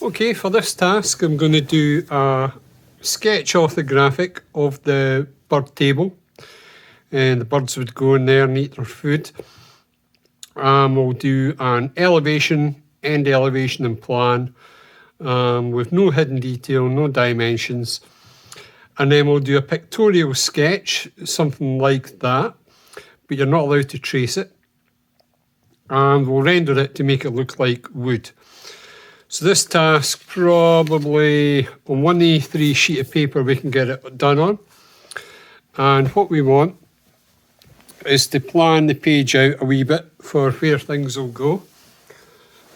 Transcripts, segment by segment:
Okay, for this task I'm going to do a sketch orthographic of the bird table, and the birds would go in there and eat their food. We'll do an elevation, end elevation and plan with no hidden detail, no dimensions, and then we'll do a pictorial sketch, something like that, but you're not allowed to trace it, and we'll render it to make it look like wood. So this task, probably on one A3 sheet of paper we can get it done on. And what we want is to plan the page out a wee bit for where things will go.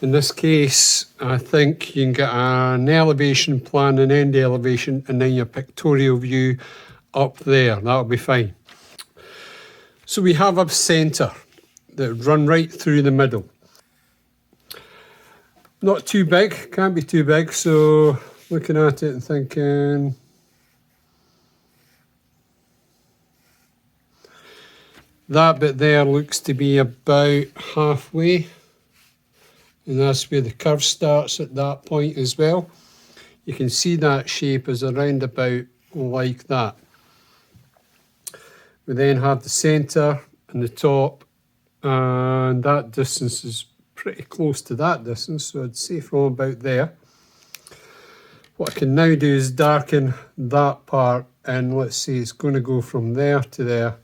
In this case, I think you can get an elevation plan, an end elevation, and then your pictorial view up there. That'll be fine. So we have a centre that run right through the middle. Not too big, can't be too big, so looking at it and thinking that bit there looks to be about halfway, and that's where the curve starts at that point as well. You can see that shape is around about like that. We then have the centre and the top, and that distance is pretty close to that distance, so I'd say from about there. What I can now do is darken that part, and let's see, it's going to go from there to there.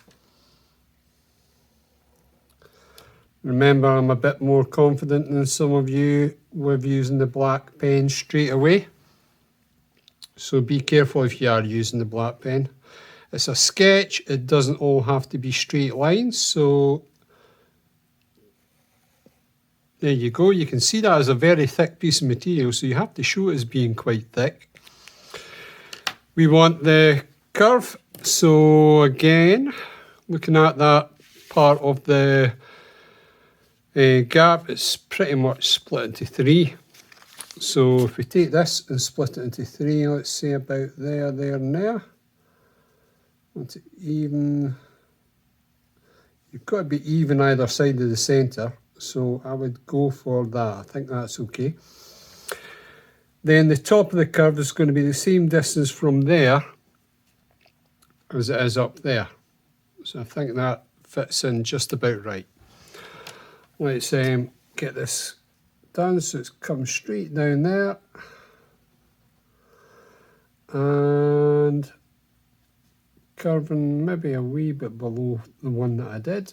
Remember, I'm a bit more confident than some of you with using the black pen straight away, so be careful if you are using the black pen. It's a sketch, it doesn't all have to be straight lines, so there you go. You can see that as a very thick piece of material, so you have to show it as being quite thick. We want the curve, so again, looking at that part of the gap, it's pretty much split into three. So if we take this and split it into three, let's say about there, there and there. Want it even. You've got to be even either side of the centre. So I would go for that. I think that's okay. Then the top of the curve is going to be the same distance from there as it is up there. So I think that fits in just about right. Let's get this done so it's come straight down there. And curving maybe a wee bit below the one that I did.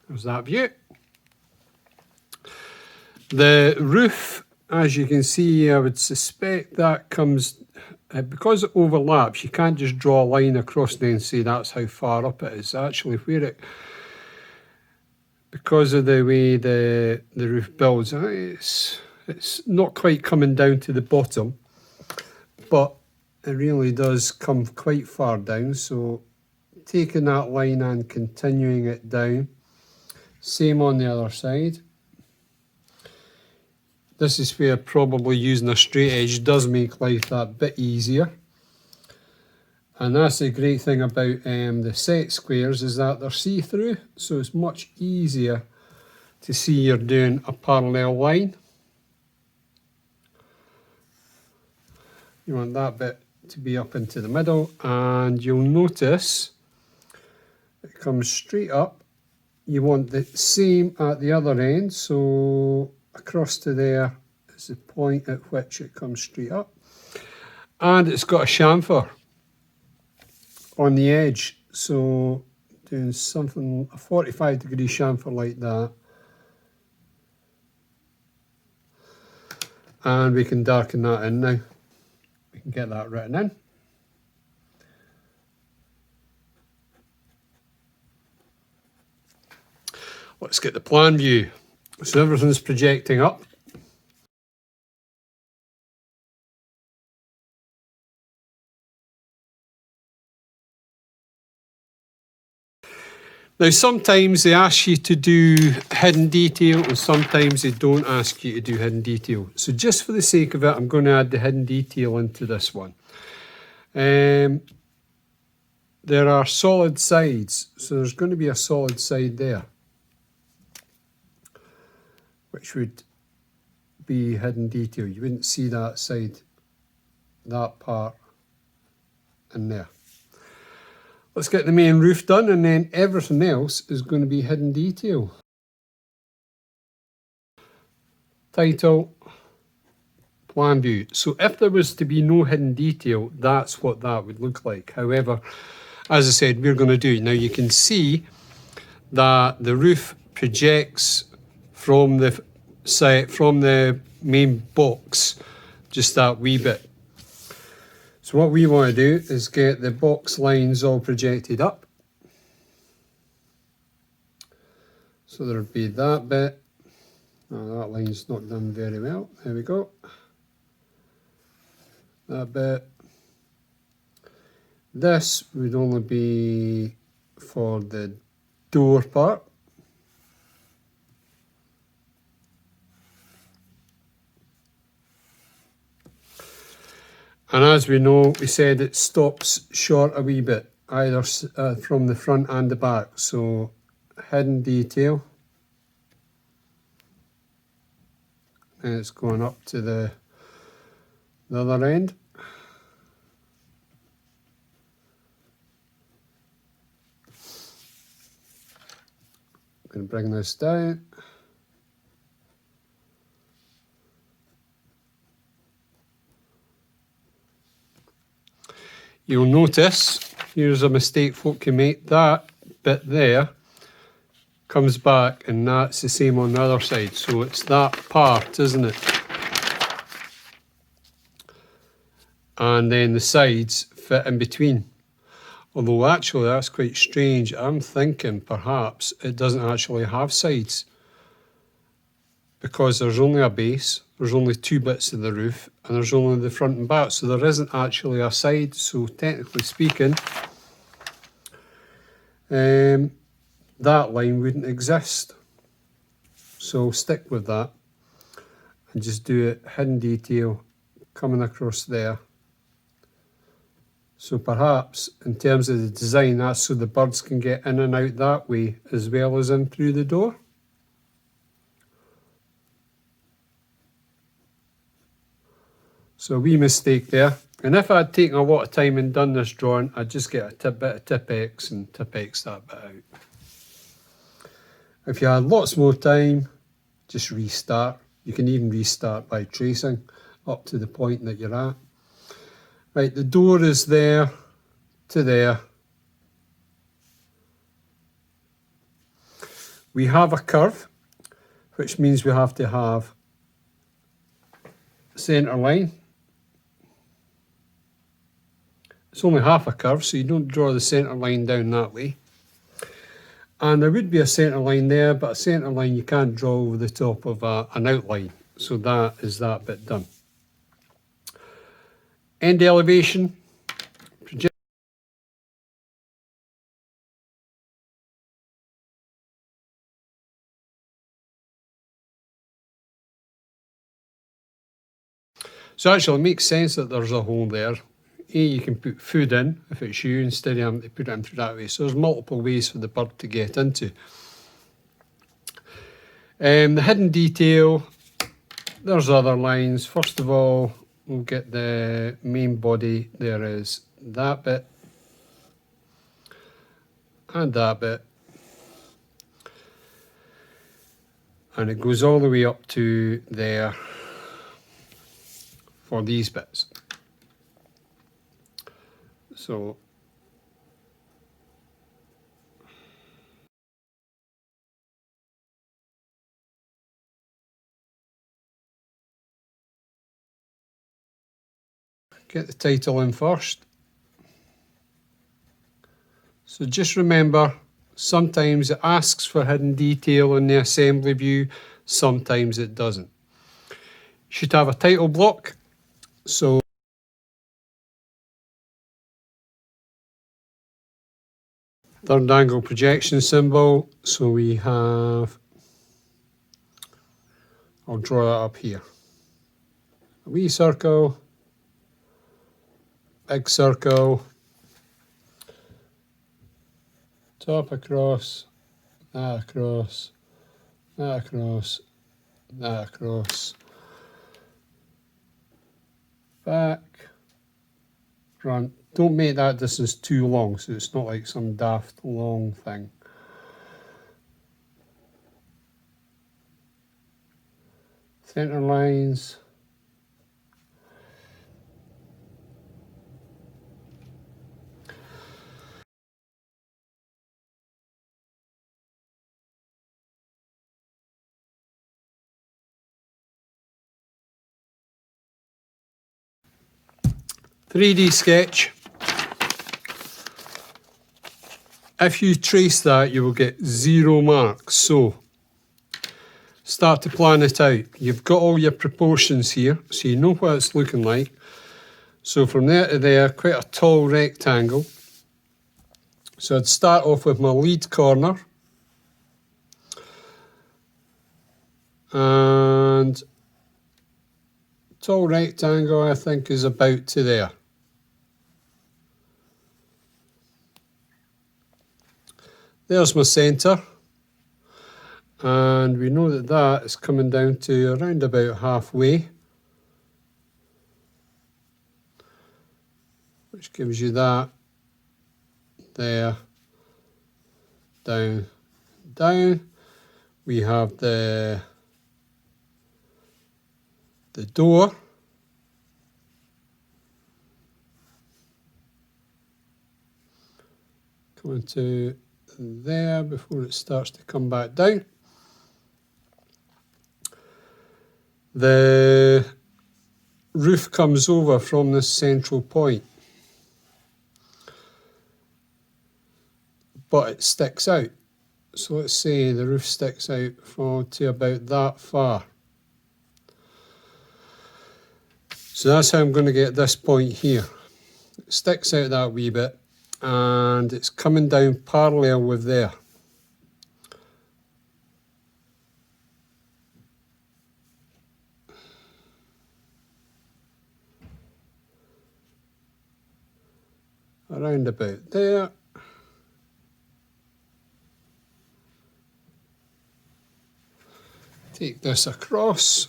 There's that view. The roof, as you can see, I would suspect that comes, because it overlaps, you can't just draw a line across and then say that's how far up it is. Actually, where it, because of the way the roof builds, it's not quite coming down to the bottom, but it really does come quite far down. So taking that line and continuing it down. Same on the other side. This is where probably using a straight edge does make life that bit easier. And that's the great thing about the set squares, is that they're see-through, so it's much easier to see you're doing a parallel line. You want that bit to be up into the middle, and you'll notice it comes straight up. You want the same at the other end, so across to there is the point at which it comes straight up. And it's got a chamfer on the edge, so doing something, a 45-degree chamfer like that. And we can darken that in now. We can get that written in. Let's get the plan view. So everything's projecting up. Now sometimes they ask you to do hidden detail and sometimes they don't ask you to do hidden detail. So just for the sake of it, I'm going to add the hidden detail into this one. There are solid sides, so there's going to be a solid side there, which would be hidden detail. You wouldn't see that side, that part in there. Let's get the main roof done, and then everything else is going to be hidden detail. Title, plan view. So if there was to be no hidden detail, that's what that would look like. However, as I said, we're going to do. Now you can see that the roof projects from the side, from the main box, just that wee bit. So what we want to do is get the box lines all projected up. So there would be that bit. Oh, that line's not done very well. There we go. That bit. This would only be for the door part. And as we know, we said it stops short a wee bit, either from the front and the back. So hidden detail. And it's going up to the other end. I'm going to bring this down. You'll notice, here's a mistake folk can make, that bit there comes back and that's the same on the other side. So it's that part, isn't it? And then the sides fit in between. Although actually that's quite strange. I'm thinking perhaps it doesn't actually have sides, because there's only a base, there's only two bits of the roof, and there's only the front and back, so there isn't actually a side. So technically speaking, that line wouldn't exist. So stick with that and just do it hidden detail coming across there. So perhaps in terms of the design, that's so the birds can get in and out that way as well as in through the door. So a wee mistake there. And if I'd taken a lot of time and done this drawing, I'd just get a bit of Tip-X and Tip-X that bit out. If you had lots more time, just restart. You can even restart by tracing up to the point that you're at. Right, the door is there to there. We have a curve, which means we have to have centre line. It's only half a curve, so you don't draw the centre line down that way. And there would be a centre line there, but a centre line you can't draw over the top of an outline. So that is that bit done. End elevation. So actually it makes sense that there's a hole there. You can put food in if it's you instead of having to put it in through that way. So there's multiple ways for the bird to get into. The hidden detail, there's other lines. First of all, we'll get the main body. There is that bit and that bit. And it goes all the way up to there for these bits. So get the title in first. So just remember, sometimes it asks for hidden detail in the assembly view, sometimes it doesn't. You should have a title block. So third angle projection symbol. So we have, I'll draw that up here. A wee circle, big circle, top across, that across, that across, that across, back, front. Don't make that distance too long, so it's not like some daft long thing. Centre lines. .3D sketch. If you trace that, you will get 0 marks. So start to plan it out. You've got all your proportions here, so you know what it's looking like. So from there to there, quite a tall rectangle. So I'd start off with my lead corner. And tall rectangle, I think, is about to there. There's my centre. And we know that that is coming down to around about halfway, which gives you that there, down, down. We have the door. Coming to there before it starts to come back down. The roof comes over from this central point, but it sticks out. So let's say the roof sticks out to about that far. So that's how I'm going to get this point here. It sticks out that wee bit and it's coming down parallel with there. Around about there. Take this across.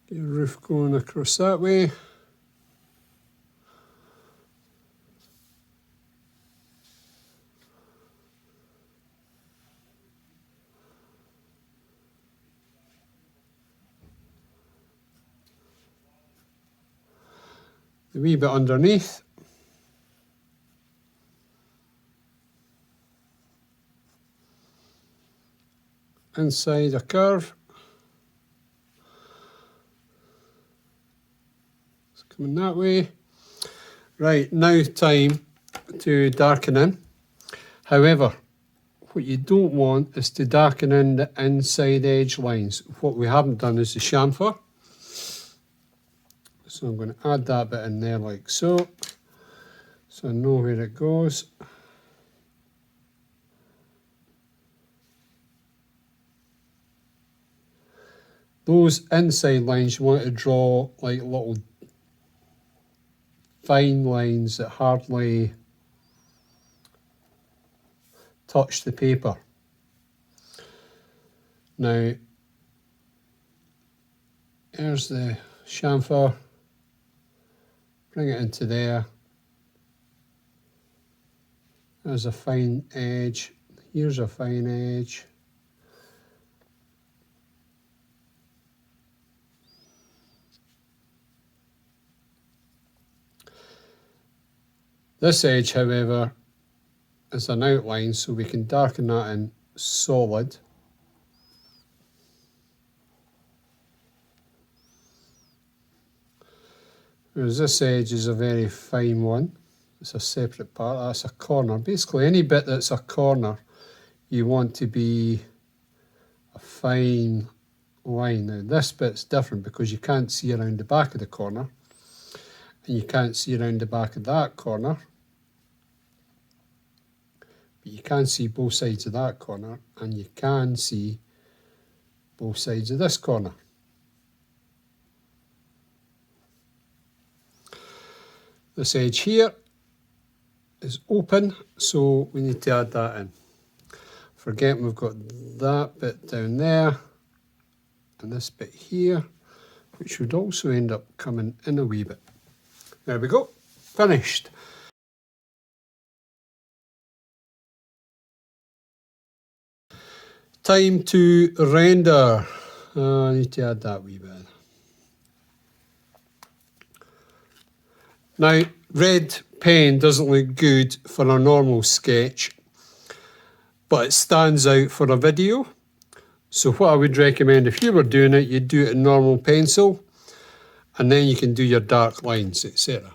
Get your roof going across that way. The wee bit underneath. Inside a curve. It's coming that way. Right, now time to darken in. However, what you don't want is to darken in the inside edge lines. What we haven't done is the chamfer. So I'm going to add that bit in there like so. So I know where it goes. Those inside lines you want to draw like little fine lines that hardly touch the paper. Now, here's the chamfer. Bring it into there. There's a fine edge. Here's a fine edge. This edge, however, is an outline, so we can darken that in solid. Whereas this edge is a very fine one. It's a separate part, that's a corner. Basically any bit that's a corner you want to be a fine line. Now this bit's different because you can't see around the back of the corner and you can't see around the back of that corner. But you can see both sides of that corner and you can see both sides of this corner. This edge here is open, so we need to add that in. Forgetting we've got that bit down there and this bit here, which would also end up coming in a wee bit. There we go, finished. Time to render. I need to add that wee bit. Now, red pen doesn't look good for a normal sketch, but it stands out for a video. So what I would recommend, if you were doing it, you'd do it in normal pencil, and then you can do your dark lines, etc.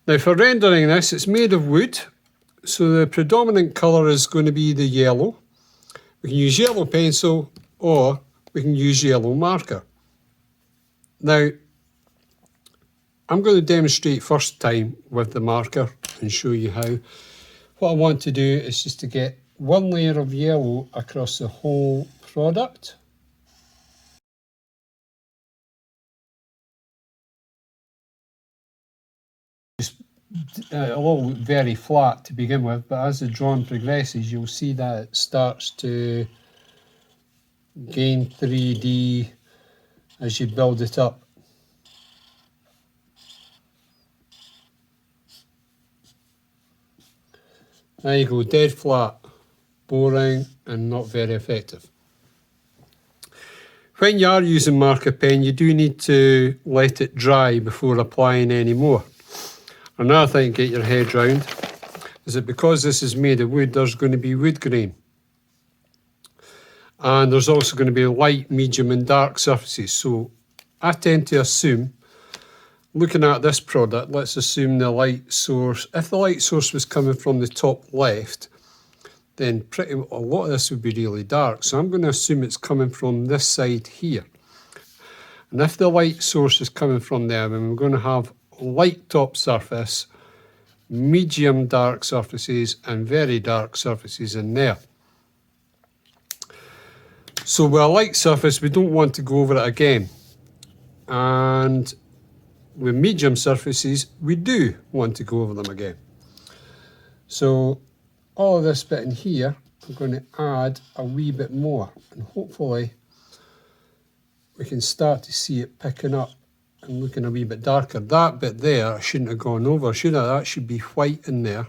Now for rendering this, it's made of wood, so the predominant colour is going to be the yellow. We can use yellow pencil or we can use yellow marker. Now, I'm going to demonstrate first time with the marker and show you how. What I want to do is just to get one layer of yellow across the whole product. It'll look very flat to begin with, but as the drawing progresses, you'll see that it starts to gain 3D as you build it up. There you go, dead flat, boring and not very effective. When you are using marker pen, you do need to let it dry before applying any more. Another thing to get your head round is that because this is made of wood, there's going to be wood grain. And there's also going to be light, medium and dark surfaces. So I tend to assume, looking at this product, let's assume the light source, if the light source was coming from the top left, then a lot of this would be really dark. So I'm going to assume it's coming from this side here. And if the light source is coming from there, then we're going to have light top surface, medium dark surfaces and very dark surfaces in there. So with a light surface, we don't want to go over it again. And with medium surfaces, we do want to go over them again. So all of this bit in here, I'm going to add a wee bit more, and hopefully we can start to see it picking up and looking a wee bit darker. That bit there I shouldn't have gone over, should I? That should be white in there.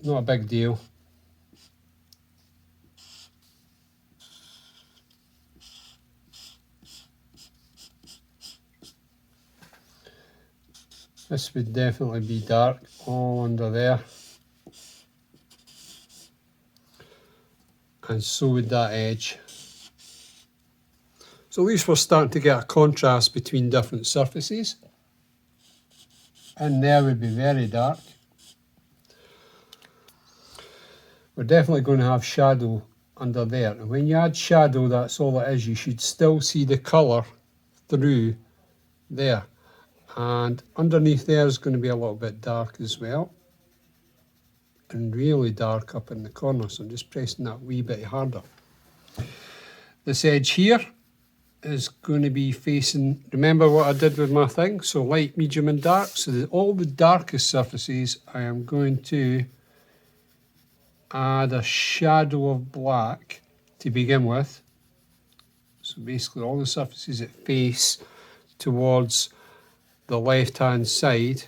Not a big deal. This would definitely be dark all under there. And so would that edge. So at least we're starting to get a contrast between different surfaces. And there would be very dark. We're definitely going to have shadow under there. And when you add shadow, that's all it is. You should still see the colour through there. And underneath there is going to be a little bit dark as well. And really dark up in the corner. So I'm just pressing that wee bit harder. This edge here is going to be facing, remember what I did with my thing? So light, medium and dark. So that all the darkest surfaces I am going to add a shadow of black to begin with. So basically all the surfaces that face towards the left hand side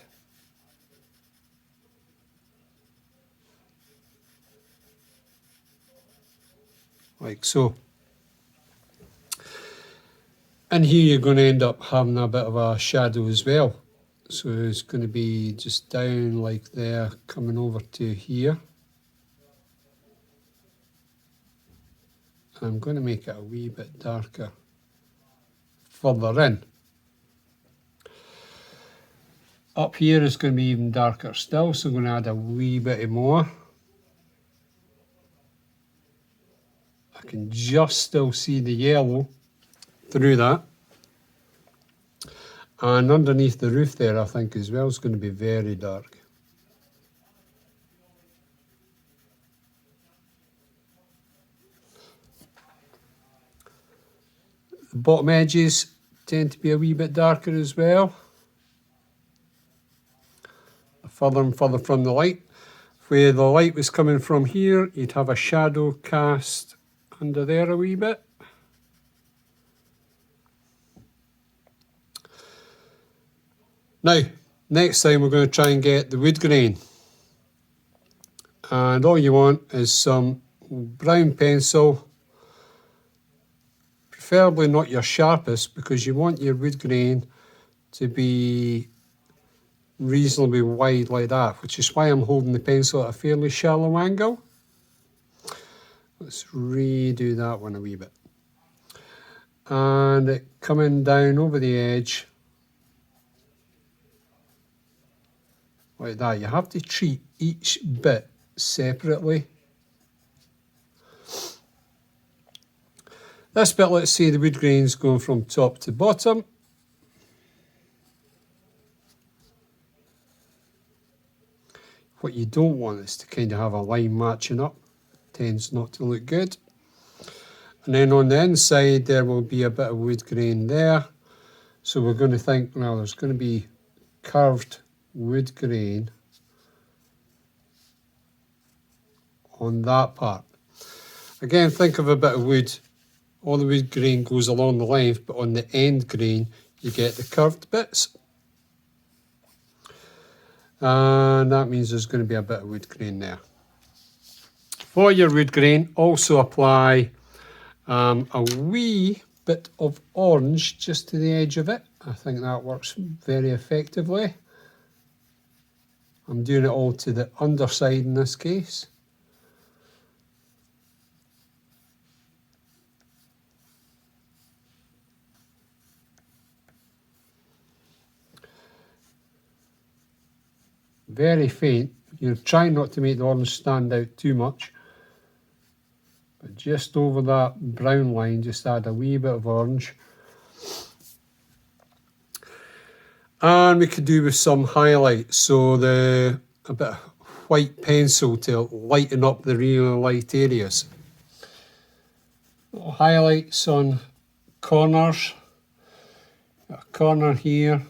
like so. And here you're going to end up having a bit of a shadow as well. So it's going to be just down like there, coming over to here. I'm going to make it a wee bit darker further in. Up here is going to be even darker still, so I'm going to add a wee bit more. I can just still see the yellow through that. And underneath the roof there, I think as well, is going to be very dark. The bottom edges tend to be a wee bit darker as well. Further and further from the light. where the light was coming from here, you'd have a shadow cast under there a wee bit. Now, next time we're going to try and get the wood grain. And all you want is some brown pencil, preferably not your sharpest, because you want your wood grain to be reasonably wide like that, which is why I'm holding the pencil at a fairly shallow angle. Let's redo that one a wee bit. And it coming down over the edge like that. You have to treat each bit separately. This bit, let's say the wood grain's going from top to bottom. What you don't want is to kind of have a line matching up. It tends not to look good. And then on the inside there will be a bit of wood grain there. So we're going to think, well, there's going to be curved wood grain on that part. Again, think of a bit of wood. All the wood grain goes along the length, but on the end grain you get the curved bits. And that means there's going to be a bit of wood grain there. For your wood grain, also apply a wee bit of orange just to the edge of it. I think that works very effectively. I'm doing it all to the underside in this case. Very faint. You're trying not to make the orange stand out too much. But just over that brown line, just add a wee bit of orange. And we could do with some highlight, so a bit of white pencil to lighten up the really light areas. Little highlights on corners. Got a corner here.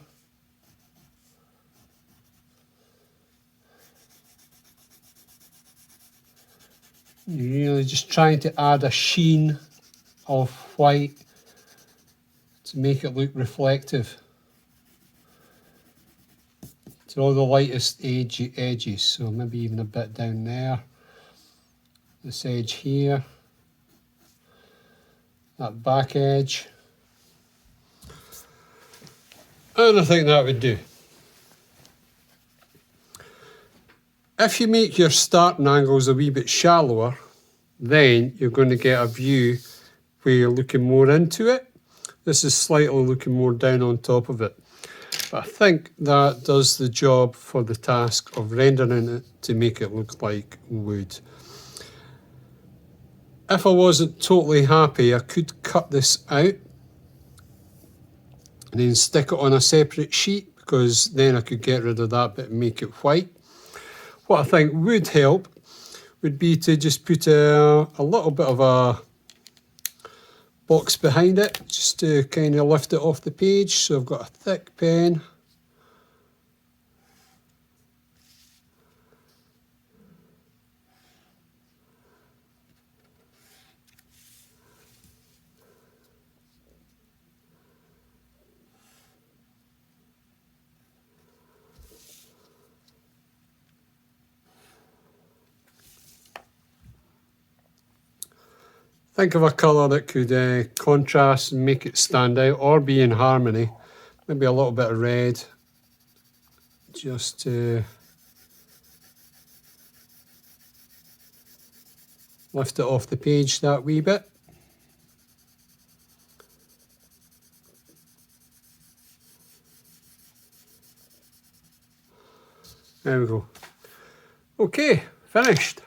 You're really just trying to add a sheen of white to make it look reflective to all the lightest edges, so maybe even a bit down there, this edge here, that back edge, and I think that would do. If you make your starting angles a wee bit shallower, then you're going to get a view where you're looking more into it. This is slightly looking more down on top of it. But I think that does the job for the task of rendering it to make it look like wood. If I wasn't totally happy, I could cut this out and then stick it on a separate sheet, because then I could get rid of that bit and make it white. What I think would help would be to just put a little bit of a box behind it, just to kind of lift it off the page. So I've got a thick pen. Think of a colour that could contrast and make it stand out or be in harmony. Maybe a little bit of red, just to lift it off the page that wee bit. There we go. Okay, finished.